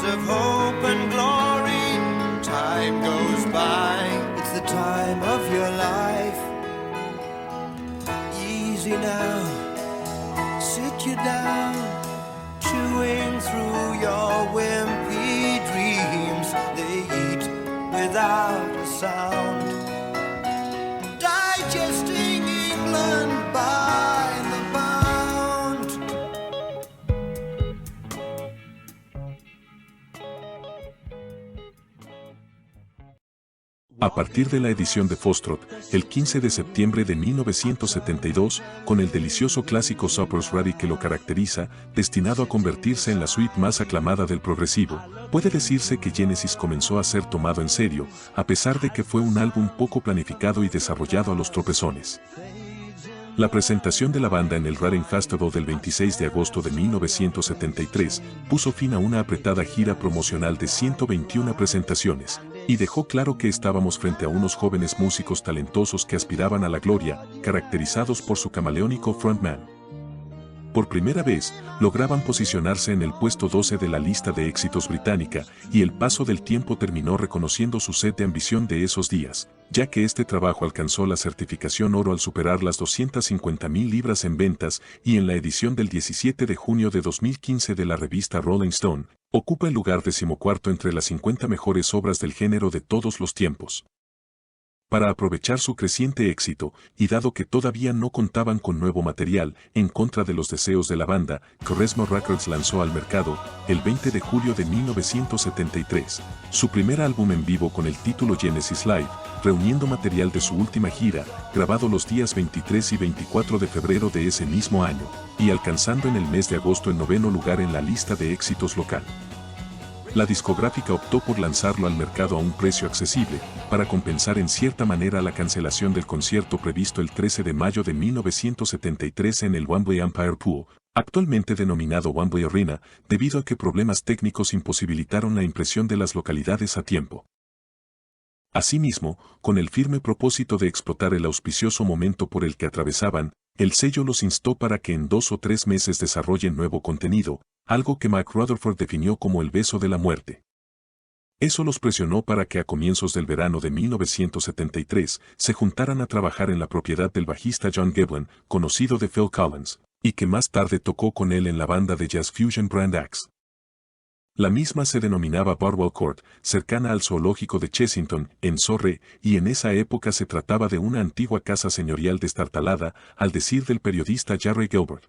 of hope and glory. Time goes by, it's the time of your life. Easy now, sit you down, chewing through your wimpy dreams. They eat without a sound, digesting England by the pound. A partir de la edición de Foxtrot, el 15 de septiembre de 1972, con el delicioso clásico Supper's Ready que lo caracteriza, destinado a convertirse en la suite más aclamada del progresivo, puede decirse que Genesis comenzó a ser tomado en serio, a pesar de que fue un álbum poco planificado y desarrollado a los tropezones. La presentación de la banda en el Reading Festival del 26 de agosto de 1973 puso fin a una apretada gira promocional de 121 presentaciones, y dejó claro que estábamos frente a unos jóvenes músicos talentosos que aspiraban a la gloria, caracterizados por su camaleónico frontman. Por primera vez, lograban posicionarse en el puesto 12 de la lista de éxitos británica, y el paso del tiempo terminó reconociendo su sed de ambición de esos días, ya que este trabajo alcanzó la certificación oro al superar las 250.000 libras en ventas, y en la edición del 17 de junio de 2015 de la revista Rolling Stone, ocupa el lugar 14º entre las 50 mejores obras del género de todos los tiempos. Para aprovechar su creciente éxito, y dado que todavía no contaban con nuevo material, en contra de los deseos de la banda, Charisma Records lanzó al mercado, el 20 de julio de 1973, su primer álbum en vivo con el título Genesis Live, reuniendo material de su última gira, grabado los días 23 y 24 de febrero de ese mismo año, y alcanzando en el mes de agosto el 9º lugar en la lista de éxitos local. La discográfica optó por lanzarlo al mercado a un precio accesible, para compensar en cierta manera la cancelación del concierto previsto el 13 de mayo de 1973 en el Wembley Empire Pool, actualmente denominado Wembley Arena, debido a que problemas técnicos imposibilitaron la impresión de las localidades a tiempo. Asimismo, con el firme propósito de explotar el auspicioso momento por el que atravesaban, el sello los instó para que en 2 o 3 meses desarrollen nuevo contenido, algo que Mike Rutherford definió como el beso de la muerte. Eso los presionó para que a comienzos del verano de 1973 se juntaran a trabajar en la propiedad del bajista John Giblin, conocido de Phil Collins, y que más tarde tocó con él en la banda de jazz fusion Brand X. La misma se denominaba Barwell Court, cercana al zoológico de Chessington, en Surrey, y en esa época se trataba de una antigua casa señorial destartalada, al decir del periodista Jerry Gilbert.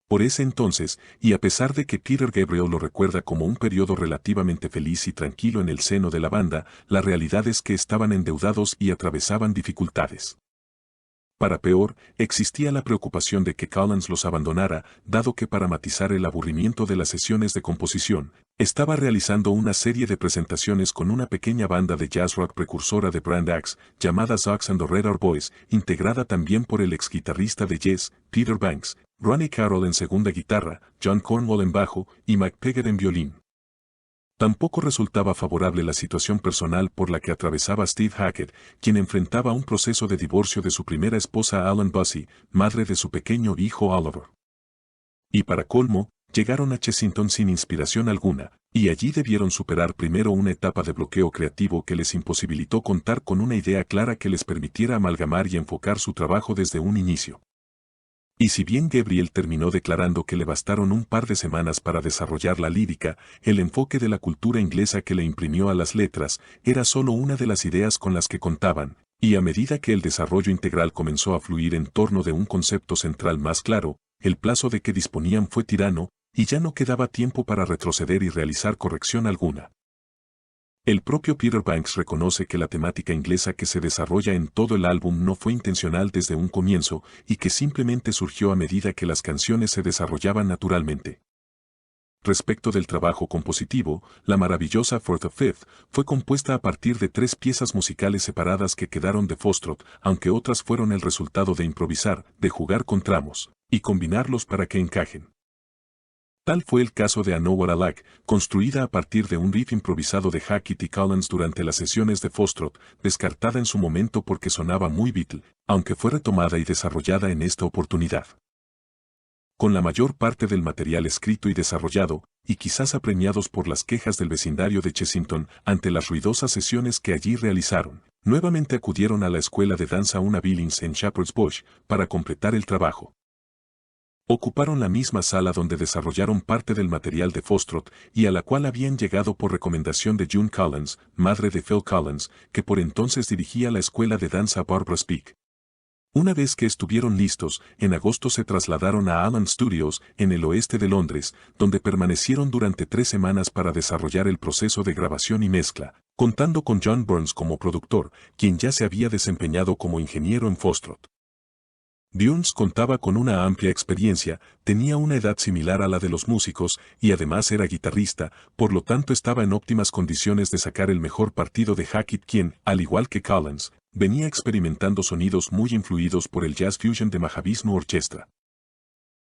Por ese entonces, y a pesar de que Peter Gabriel lo recuerda como un periodo relativamente feliz y tranquilo en el seno de la banda, la realidad es que estaban endeudados y atravesaban dificultades. Para peor, existía la preocupación de que Collins los abandonara, dado que para matizar el aburrimiento de las sesiones de composición, estaba realizando una serie de presentaciones con una pequeña banda de jazz rock precursora de Brand X, llamada Zox and the Radar Boys, integrada también por el ex guitarrista de Yes, Peter Banks, Ronnie Carroll en segunda guitarra, John Cornwall en bajo y Mike Peggett en violín. Tampoco resultaba favorable la situación personal por la que atravesaba Steve Hackett, quien enfrentaba un proceso de divorcio de su primera esposa Alan Bussey, madre de su pequeño hijo Oliver. Y para colmo, llegaron a Chessington sin inspiración alguna, y allí debieron superar primero una etapa de bloqueo creativo que les imposibilitó contar con una idea clara que les permitiera amalgamar y enfocar su trabajo desde un inicio. Y si bien Gabriel terminó declarando que le bastaron un par de semanas para desarrollar la lírica, el enfoque de la cultura inglesa que le imprimió a las letras era solo una de las ideas con las que contaban, y a medida que el desarrollo integral comenzó a fluir en torno de un concepto central más claro, el plazo de que disponían fue tirano, y ya no quedaba tiempo para retroceder y realizar corrección alguna. El propio Peter Banks reconoce que la temática inglesa que se desarrolla en todo el álbum no fue intencional desde un comienzo y que simplemente surgió a medida que las canciones se desarrollaban naturalmente. Respecto del trabajo compositivo, la maravillosa For the Fifth fue compuesta a partir de 3 piezas musicales separadas que quedaron de Foxtrot, aunque otras fueron el resultado de improvisar, de jugar con tramos, y combinarlos para que encajen. Tal fue el caso de I Know What I Like, construida a partir de un riff improvisado de Hackett y Collins durante las sesiones de Foxtrot, descartada en su momento porque sonaba muy Beatle, aunque fue retomada y desarrollada en esta oportunidad. Con la mayor parte del material escrito y desarrollado, y quizás apremiados por las quejas del vecindario de Chessington ante las ruidosas sesiones que allí realizaron, nuevamente acudieron a la escuela de danza una Billings en Shepherd's Bush para completar el trabajo. Ocuparon la misma sala donde desarrollaron parte del material de Foxtrot y a la cual habían llegado por recomendación de June Collins, madre de Phil Collins, que por entonces dirigía la escuela de danza Barbara's Peak. Una vez que estuvieron listos, en agosto se trasladaron a Allen Studios, en el oeste de Londres, donde permanecieron durante 3 semanas para desarrollar el proceso de grabación y mezcla, contando con John Burns como productor, quien ya se había desempeñado como ingeniero en Foxtrot. Burns contaba con una amplia experiencia, tenía una edad similar a la de los músicos y además era guitarrista, por lo tanto estaba en óptimas condiciones de sacar el mejor partido de Hackett, quien, al igual que Collins, venía experimentando sonidos muy influidos por el jazz fusion de Mahavishnu Orchestra.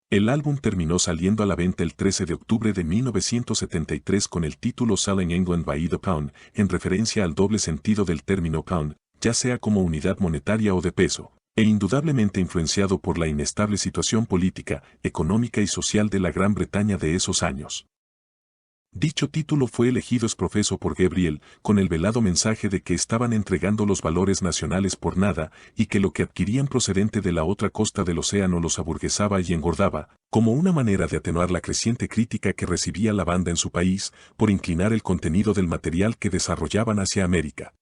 El álbum terminó saliendo a la venta el 13 de octubre de 1973 con el título Selling England by the Pound, en referencia al doble sentido del término pound, ya sea como unidad monetaria o de peso, e indudablemente influenciado por la inestable situación política, económica y social de la Gran Bretaña de esos años. Dicho título fue elegido ex profeso por Gabriel, con el velado mensaje de que estaban entregando los valores nacionales por nada y que lo que adquirían procedente de la otra costa del océano los aburguesaba y engordaba, como una manera de atenuar la creciente crítica que recibía la banda en su país por inclinar el contenido del material que desarrollaban hacia América.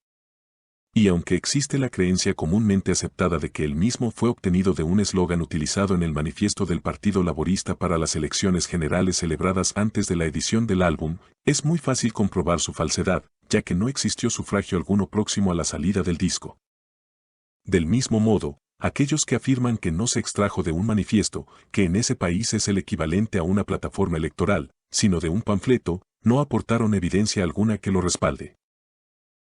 Y aunque existe la creencia comúnmente aceptada de que el mismo fue obtenido de un eslogan utilizado en el manifiesto del Partido Laborista para las elecciones generales celebradas antes de la edición del álbum, es muy fácil comprobar su falsedad, ya que no existió sufragio alguno próximo a la salida del disco. Del mismo modo, aquellos que afirman que no se extrajo de un manifiesto, que en ese país es el equivalente a una plataforma electoral, sino de un panfleto, no aportaron evidencia alguna que lo respalde.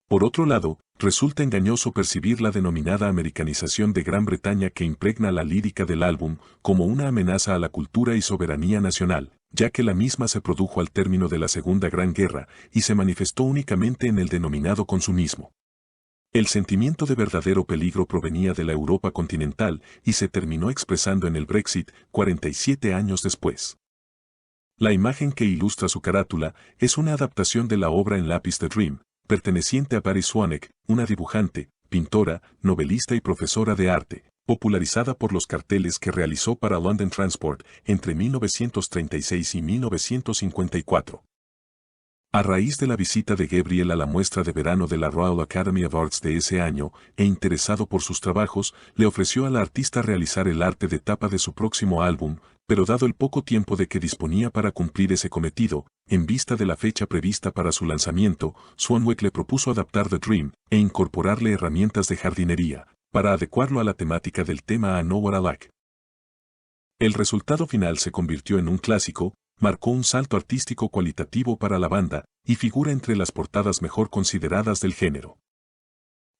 Por otro lado, resulta engañoso percibir la denominada americanización de Gran Bretaña que impregna la lírica del álbum como una amenaza a la cultura y soberanía nacional, ya que la misma se produjo al término de la Segunda Gran Guerra y se manifestó únicamente en el denominado consumismo. El sentimiento de verdadero peligro provenía de la Europa continental y se terminó expresando en el Brexit 47 años después. La imagen que ilustra su carátula es una adaptación de la obra en lápiz The Dream, perteneciente a Patti Swanek, una dibujante, pintora, novelista y profesora de arte, popularizada por los carteles que realizó para London Transport entre 1936 y 1954. A raíz de la visita de Gabriel a la muestra de verano de la Royal Academy of Arts de ese año, e interesado por sus trabajos, le ofreció a la artista realizar el arte de tapa de su próximo álbum, pero dado el poco tiempo de que disponía para cumplir ese cometido, en vista de la fecha prevista para su lanzamiento, Swanwick le propuso adaptar The Dream e incorporarle herramientas de jardinería, para adecuarlo a la temática del tema I Know What I Like. El resultado final se convirtió en un clásico, marcó un salto artístico cualitativo para la banda, y figura entre las portadas mejor consideradas del género.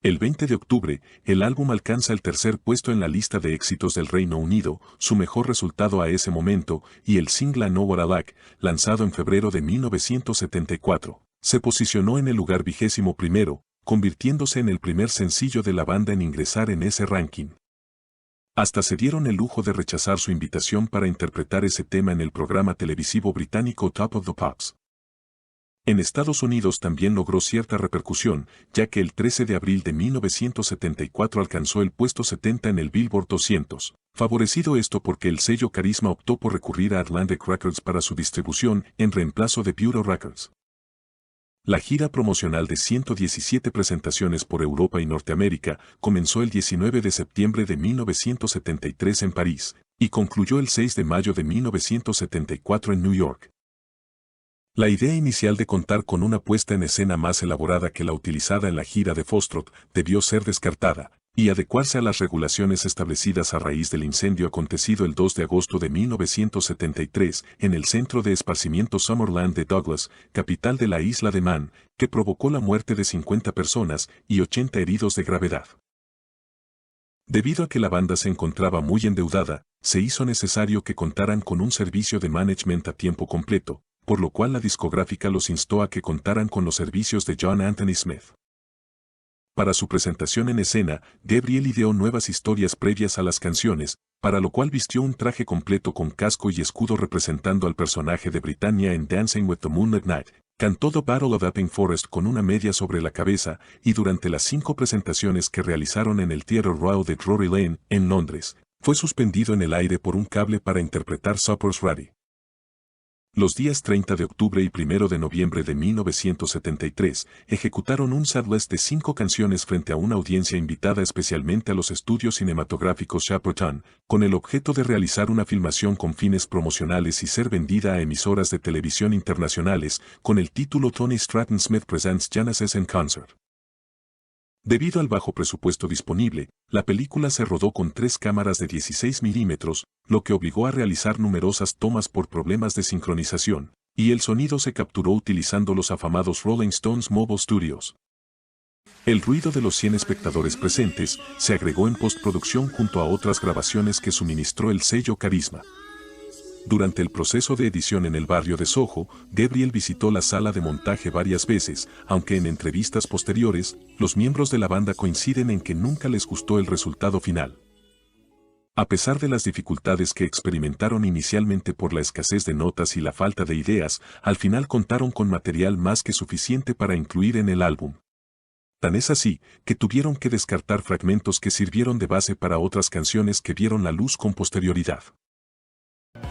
El 20 de octubre, el álbum alcanza el tercer puesto en la lista de éxitos del Reino Unido, su mejor resultado a ese momento, y el single I Know What I Like, lanzado en febrero de 1974, se posicionó en el lugar 21º, convirtiéndose en el primer sencillo de la banda en ingresar en ese ranking. Hasta se dieron el lujo de rechazar su invitación para interpretar ese tema en el programa televisivo británico Top of the Pops. En Estados Unidos también logró cierta repercusión, ya que el 13 de abril de 1974 alcanzó el puesto 70 en el Billboard 200, favorecido esto porque el sello Carisma optó por recurrir a Atlantic Records para su distribución en reemplazo de Bureau Records. La gira promocional de 117 presentaciones por Europa y Norteamérica comenzó el 19 de septiembre de 1973 en París, y concluyó el 6 de mayo de 1974 en New York. La idea inicial de contar con una puesta en escena más elaborada que la utilizada en la gira de Foxtrot debió ser descartada, y adecuarse a las regulaciones establecidas a raíz del incendio acontecido el 2 de agosto de 1973 en el centro de esparcimiento Summerland de Douglas, capital de la isla de Man, que provocó la muerte de 50 personas y 80 heridos de gravedad. Debido a que la banda se encontraba muy endeudada, se hizo necesario que contaran con un servicio de management a tiempo completo, por lo cual la discográfica los instó a que contaran con los servicios de John Anthony Smith. Para su presentación en escena, Gabriel ideó nuevas historias previas a las canciones, para lo cual vistió un traje completo con casco y escudo representando al personaje de Britannia en Dancing with the Moon at Night. Cantó The Battle of Epping Forest con una media sobre la cabeza y durante las 5 presentaciones que realizaron en el Theatre Royal de Drury Lane, en Londres, fue suspendido en el aire por un cable para interpretar Supper's Ready. Los días 30 de octubre y 1 de noviembre de 1973 ejecutaron un setlist de 5 canciones frente a una audiencia invitada especialmente a los estudios cinematográficos Shepperton, con el objeto de realizar una filmación con fines promocionales y ser vendida a emisoras de televisión internacionales, con el título Tony Stratton Smith Presents Genesis in Concert. Debido al bajo presupuesto disponible, la película se rodó con 3 cámaras de 16 milímetros, lo que obligó a realizar numerosas tomas por problemas de sincronización, y el sonido se capturó utilizando los afamados Rolling Stones Mobile Studios. El ruido de los 100 espectadores presentes se agregó en postproducción junto a otras grabaciones que suministró el sello Carisma. Durante el proceso de edición en el barrio de Soho, Gabriel visitó la sala de montaje varias veces, aunque en entrevistas posteriores, los miembros de la banda coinciden en que nunca les gustó el resultado final. A pesar de las dificultades que experimentaron inicialmente por la escasez de notas y la falta de ideas, al final contaron con material más que suficiente para incluir en el álbum. Tan es así, que tuvieron que descartar fragmentos que sirvieron de base para otras canciones que vieron la luz con posterioridad.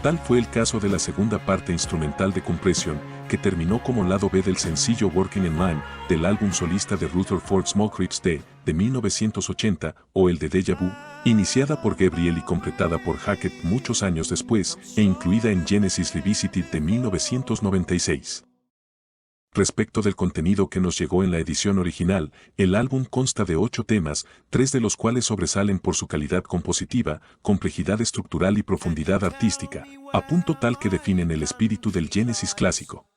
Tal fue el caso de la segunda parte instrumental de Compression, que terminó como lado B del sencillo Working in Line, del álbum solista de Rutherford Small Creeps de 1980, o el de Deja Vu, iniciada por Gabriel y completada por Hackett muchos años después, e incluida en Genesis Revisited de 1996. Respecto del contenido que nos llegó en la edición original, el álbum consta de 8 temas, 3 de los cuales sobresalen por su calidad compositiva, complejidad estructural y profundidad artística, a punto tal que definen el espíritu del Genesis clásico.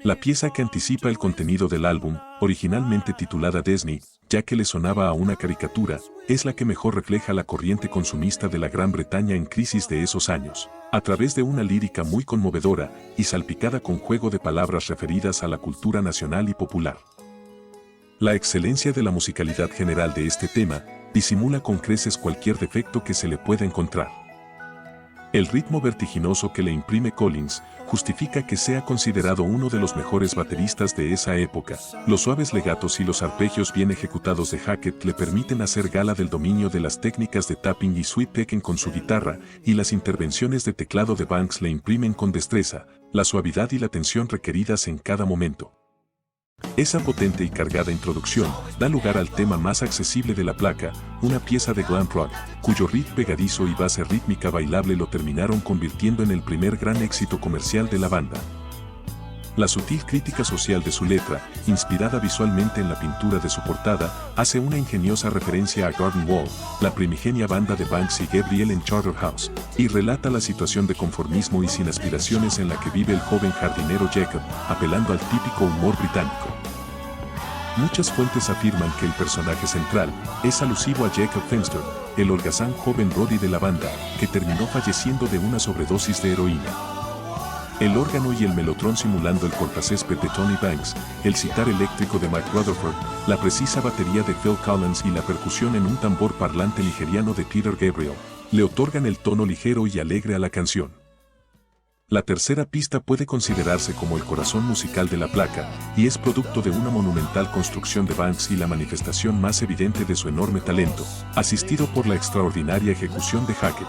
La pieza que anticipa el contenido del álbum, originalmente titulada Disney, ya que le sonaba a una caricatura, es la que mejor refleja la corriente consumista de la Gran Bretaña en crisis de esos años, a través de una lírica muy conmovedora y salpicada con juego de palabras referidas a la cultura nacional y popular. La excelencia de la musicalidad general de este tema disimula con creces cualquier defecto que se le pueda encontrar. El ritmo vertiginoso que le imprime Collins justifica que sea considerado uno de los mejores bateristas de esa época. Los suaves legatos y los arpegios bien ejecutados de Hackett le permiten hacer gala del dominio de las técnicas de tapping y sweep picking con su guitarra, y las intervenciones de teclado de Banks le imprimen con destreza la suavidad y la tensión requeridas en cada momento. Esa potente y cargada introducción da lugar al tema más accesible de la placa, una pieza de glam rock, cuyo riff pegadizo y base rítmica bailable lo terminaron convirtiendo en el primer gran éxito comercial de la banda. La sutil crítica social de su letra, inspirada visualmente en la pintura de su portada, hace una ingeniosa referencia a Garden Wall, la primigenia banda de Banks y Gabriel en Charterhouse, y relata la situación de conformismo y sin aspiraciones en la que vive el joven jardinero Jacob, apelando al típico humor británico. Muchas fuentes afirman que el personaje central es alusivo a Jacob Finster, el holgazán joven Roddy de la banda, que terminó falleciendo de una sobredosis de heroína. El órgano y el melotrón simulando el cortacésped de Tony Banks, el sitar eléctrico de Mike Rutherford, la precisa batería de Phil Collins y la percusión en un tambor parlante nigeriano de Peter Gabriel, le otorgan el tono ligero y alegre a la canción. La tercera pista puede considerarse como el corazón musical de la placa, y es producto de una monumental construcción de Banks y la manifestación más evidente de su enorme talento, asistido por la extraordinaria ejecución de Hackett.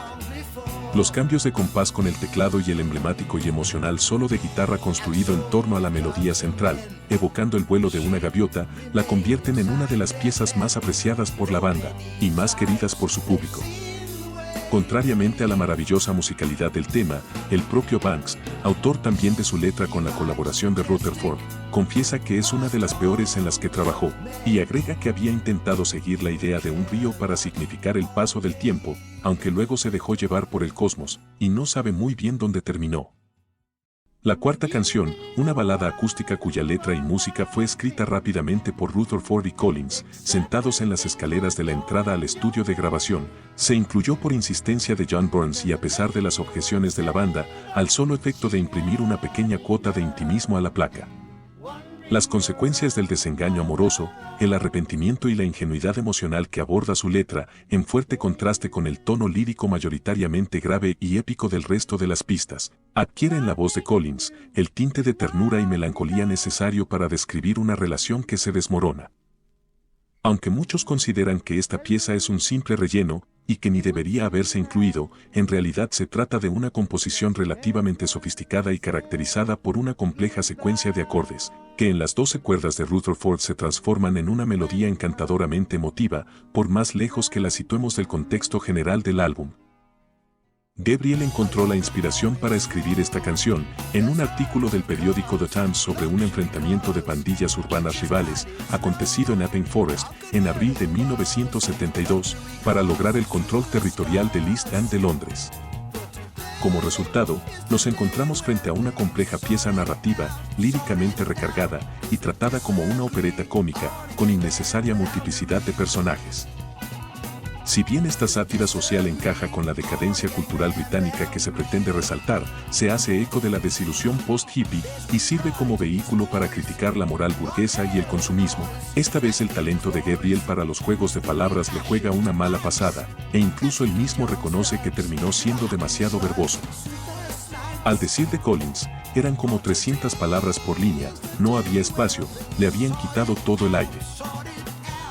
Los cambios de compás con el teclado y el emblemático y emocional solo de guitarra construido en torno a la melodía central, evocando el vuelo de una gaviota, la convierten en una de las piezas más apreciadas por la banda, y más queridas por su público. Contrariamente a la maravillosa musicalidad del tema, el propio Banks, autor también de su letra con la colaboración de Rutherford, confiesa que es una de las peores en las que trabajó, y agrega que había intentado seguir la idea de un río para significar el paso del tiempo, aunque luego se dejó llevar por el cosmos, y no sabe muy bien dónde terminó. La cuarta canción, una balada acústica cuya letra y música fue escrita rápidamente por Rutherford y Collins, sentados en las escaleras de la entrada al estudio de grabación, se incluyó por insistencia de John Burns y a pesar de las objeciones de la banda, al solo efecto de imprimir una pequeña cuota de intimismo a la placa. Las consecuencias del desengaño amoroso, el arrepentimiento y la ingenuidad emocional que aborda su letra, en fuerte contraste con el tono lírico mayoritariamente grave y épico del resto de las pistas, adquiere en la voz de Collins el tinte de ternura y melancolía necesario para describir una relación que se desmorona. Aunque muchos consideran que esta pieza es un simple relleno, y que ni debería haberse incluido, en realidad se trata de una composición relativamente sofisticada y caracterizada por una compleja secuencia de acordes, que en las 12 cuerdas de Rutherford se transforman en una melodía encantadoramente emotiva, por más lejos que la situemos del contexto general del álbum. Gabriel encontró la inspiración para escribir esta canción en un artículo del periódico The Times sobre un enfrentamiento de pandillas urbanas rivales acontecido en Epping Forest en abril de 1972 para lograr el control territorial del East End de Londres. Como resultado, nos encontramos frente a una compleja pieza narrativa, líricamente recargada y tratada como una opereta cómica, con innecesaria multiplicidad de personajes. Si bien esta sátira social encaja con la decadencia cultural británica que se pretende resaltar, se hace eco de la desilusión post-hippie y sirve como vehículo para criticar la moral burguesa y el consumismo. Esta vez el talento de Gabriel para los juegos de palabras le juega una mala pasada, e incluso él mismo reconoce que terminó siendo demasiado verboso. Al decir de Collins, eran como 300 palabras por línea, no había espacio, le habían quitado todo el aire.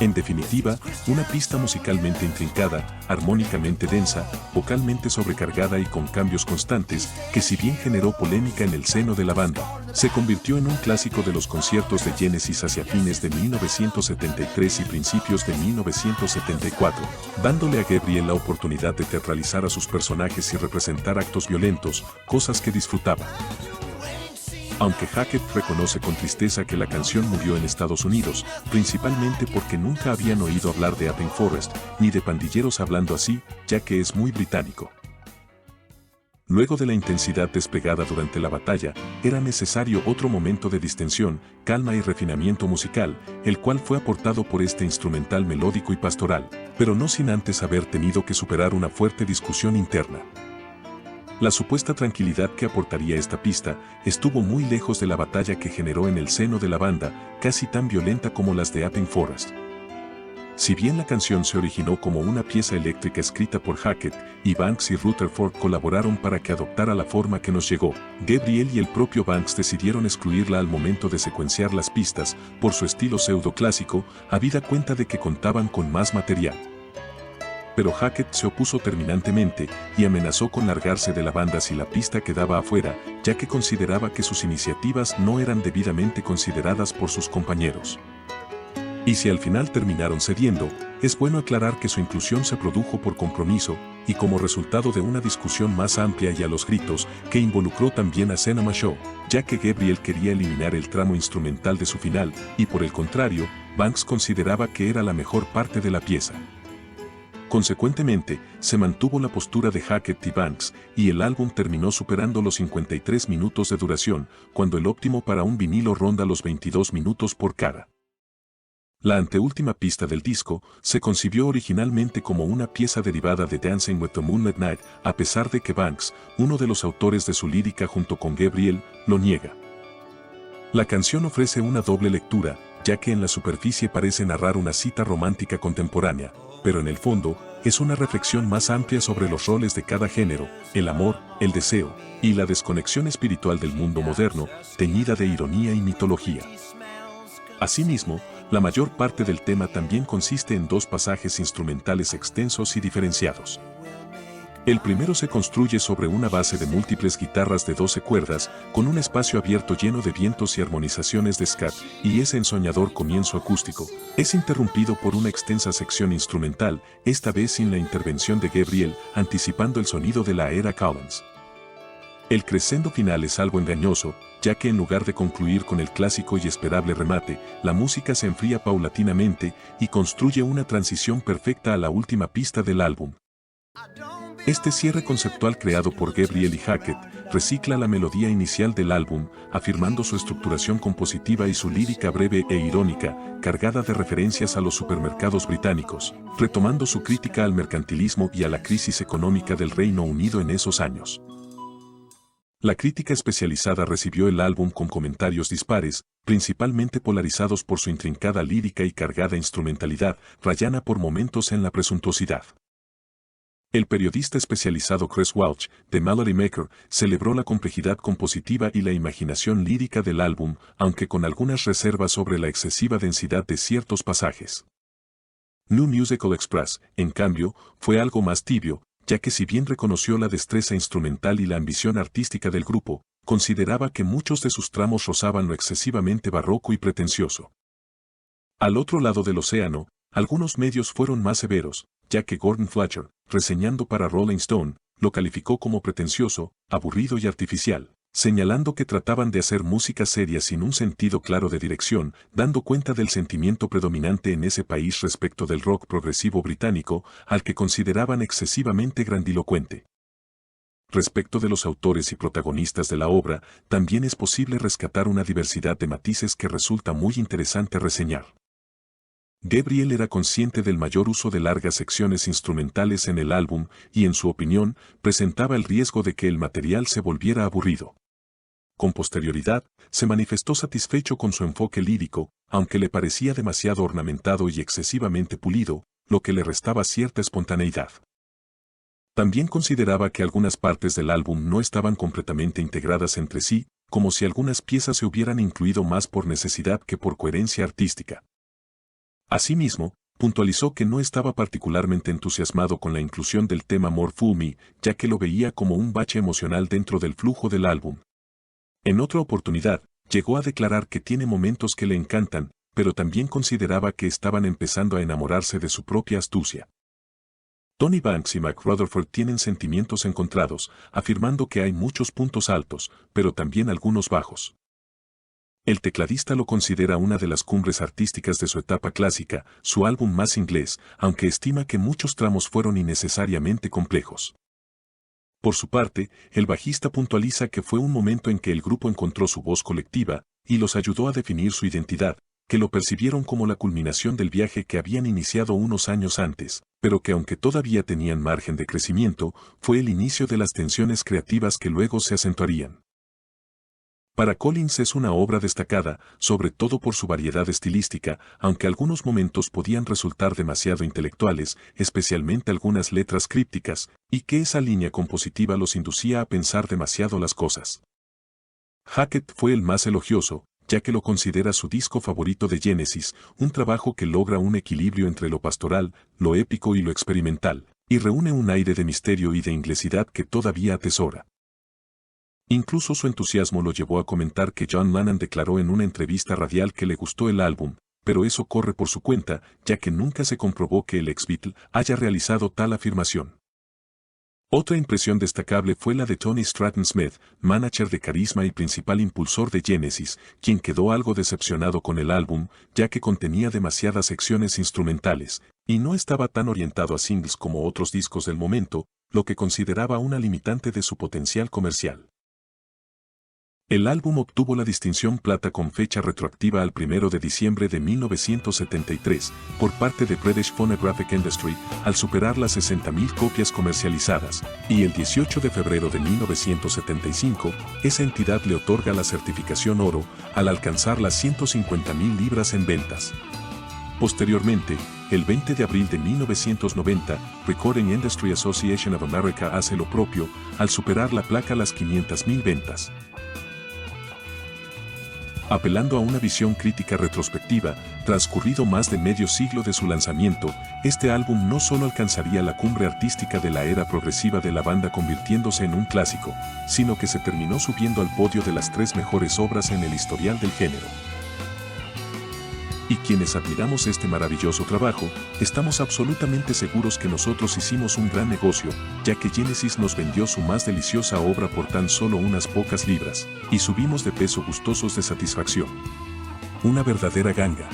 En definitiva, una pista musicalmente intrincada, armónicamente densa, vocalmente sobrecargada y con cambios constantes, que si bien generó polémica en el seno de la banda, se convirtió en un clásico de los conciertos de Genesis hacia fines de 1973 y principios de 1974, dándole a Gabriel la oportunidad de teatralizar a sus personajes y representar actos violentos, cosas que disfrutaba. Aunque Hackett reconoce con tristeza que la canción murió en Estados Unidos, principalmente porque nunca habían oído hablar de Epping Forest, ni de pandilleros hablando así, ya que es muy británico. Luego de la intensidad desplegada durante la batalla, era necesario otro momento de distensión, calma y refinamiento musical, el cual fue aportado por este instrumental melódico y pastoral, pero no sin antes haber tenido que superar una fuerte discusión interna. La supuesta tranquilidad que aportaría esta pista estuvo muy lejos de la batalla que generó en el seno de la banda, casi tan violenta como las de Epping Forest. Si bien la canción se originó como una pieza eléctrica escrita por Hackett, y Banks y Rutherford colaboraron para que adoptara la forma que nos llegó, Gabriel y el propio Banks decidieron excluirla al momento de secuenciar las pistas, por su estilo pseudo-clásico, habida cuenta de que contaban con más material. Pero Hackett se opuso terminantemente y amenazó con largarse de la banda si la pista quedaba afuera, ya que consideraba que sus iniciativas no eran debidamente consideradas por sus compañeros. Y si al final terminaron cediendo, es bueno aclarar que su inclusión se produjo por compromiso y como resultado de una discusión más amplia y a los gritos que involucró también a Cinema Show, ya que Gabriel quería eliminar el tramo instrumental de su final y por el contrario, Banks consideraba que era la mejor parte de la pieza. Consecuentemente, se mantuvo la postura de Hackett y Banks, y el álbum terminó superando los 53 minutos de duración, cuando el óptimo para un vinilo ronda los 22 minutos por cara. La anteúltima pista del disco se concibió originalmente como una pieza derivada de Dancing with the Moon at Night, a pesar de que Banks, uno de los autores de su lírica junto con Gabriel, lo niega. La canción ofrece una doble lectura, ya que en la superficie parece narrar una cita romántica contemporánea, pero en el fondo, es una reflexión más amplia sobre los roles de cada género, el amor, el deseo, y la desconexión espiritual del mundo moderno, teñida de ironía y mitología. Asimismo, la mayor parte del tema también consiste en dos pasajes instrumentales extensos y diferenciados. El primero se construye sobre una base de múltiples guitarras de 12 cuerdas, con un espacio abierto lleno de vientos y armonizaciones de scat, y ese ensoñador comienzo acústico es interrumpido por una extensa sección instrumental, esta vez sin la intervención de Gabriel, anticipando el sonido de la era Collins. El crescendo final es algo engañoso, ya que en lugar de concluir con el clásico y esperable remate, la música se enfría paulatinamente y construye una transición perfecta a la última pista del álbum. Este cierre conceptual creado por Gabriel y Hackett recicla la melodía inicial del álbum, afirmando su estructuración compositiva y su lírica breve e irónica, cargada de referencias a los supermercados británicos, retomando su crítica al mercantilismo y a la crisis económica del Reino Unido en esos años. La crítica especializada recibió el álbum con comentarios dispares, principalmente polarizados por su intrincada lírica y cargada instrumentalidad, rayana por momentos en la presuntuosidad. El periodista especializado Chris Welch, de Melody Maker, celebró la complejidad compositiva y la imaginación lírica del álbum, aunque con algunas reservas sobre la excesiva densidad de ciertos pasajes. New Musical Express, en cambio, fue algo más tibio, ya que si bien reconoció la destreza instrumental y la ambición artística del grupo, consideraba que muchos de sus tramos rozaban lo excesivamente barroco y pretencioso. Al otro lado del océano, algunos medios fueron más severos, ya que Gordon Fletcher, reseñando para Rolling Stone, lo calificó como pretencioso, aburrido y artificial, señalando que trataban de hacer música seria sin un sentido claro de dirección, dando cuenta del sentimiento predominante en ese país respecto del rock progresivo británico, al que consideraban excesivamente grandilocuente. Respecto de los autores y protagonistas de la obra, también es posible rescatar una diversidad de matices que resulta muy interesante reseñar. Gabriel era consciente del mayor uso de largas secciones instrumentales en el álbum y, en su opinión, presentaba el riesgo de que el material se volviera aburrido. Con posterioridad, se manifestó satisfecho con su enfoque lírico, aunque le parecía demasiado ornamentado y excesivamente pulido, lo que le restaba cierta espontaneidad. También consideraba que algunas partes del álbum no estaban completamente integradas entre sí, como si algunas piezas se hubieran incluido más por necesidad que por coherencia artística. Asimismo, puntualizó que no estaba particularmente entusiasmado con la inclusión del tema More Fool Me, ya que lo veía como un bache emocional dentro del flujo del álbum. En otra oportunidad, llegó a declarar que tiene momentos que le encantan, pero también consideraba que estaban empezando a enamorarse de su propia astucia. Tony Banks y Mike Rutherford tienen sentimientos encontrados, afirmando que hay muchos puntos altos, pero también algunos bajos. El tecladista lo considera una de las cumbres artísticas de su etapa clásica, su álbum más inglés, aunque estima que muchos tramos fueron innecesariamente complejos. Por su parte, el bajista puntualiza que fue un momento en que el grupo encontró su voz colectiva y los ayudó a definir su identidad, que lo percibieron como la culminación del viaje que habían iniciado unos años antes, pero que aunque todavía tenían margen de crecimiento, fue el inicio de las tensiones creativas que luego se acentuarían. Para Collins es una obra destacada, sobre todo por su variedad estilística, aunque algunos momentos podían resultar demasiado intelectuales, especialmente algunas letras crípticas, y que esa línea compositiva los inducía a pensar demasiado las cosas. Hackett fue el más elogioso, ya que lo considera su disco favorito de Genesis, un trabajo que logra un equilibrio entre lo pastoral, lo épico y lo experimental, y reúne un aire de misterio y de inglesidad que todavía atesora. Incluso su entusiasmo lo llevó a comentar que John Lennon declaró en una entrevista radial que le gustó el álbum, pero eso corre por su cuenta, ya que nunca se comprobó que el ex-Beatle haya realizado tal afirmación. Otra impresión destacable fue la de Tony Stratton Smith, manager de carisma y principal impulsor de Genesis, quien quedó algo decepcionado con el álbum, ya que contenía demasiadas secciones instrumentales, y no estaba tan orientado a singles como otros discos del momento, lo que consideraba una limitante de su potencial comercial. El álbum obtuvo la distinción plata con fecha retroactiva al 1 de diciembre de 1973 por parte de British Phonographic Industry al superar las 60.000 copias comercializadas, y el 18 de febrero de 1975 esa entidad le otorga la certificación oro al alcanzar las 150.000 libras en ventas. Posteriormente, el 20 de abril de 1990, Recording Industry Association of America hace lo propio al superar la placa las 500.000 ventas. Apelando a una visión crítica retrospectiva, transcurrido más de medio siglo de su lanzamiento, este álbum no solo alcanzaría la cumbre artística de la era progresiva de la banda convirtiéndose en un clásico, sino que se terminó subiendo al podio de las 3 mejores obras en el historial del género. Y quienes admiramos este maravilloso trabajo, estamos absolutamente seguros que nosotros hicimos un gran negocio, ya que Genesis nos vendió su más deliciosa obra por tan solo unas pocas libras, y subimos de peso gustosos de satisfacción. Una verdadera ganga.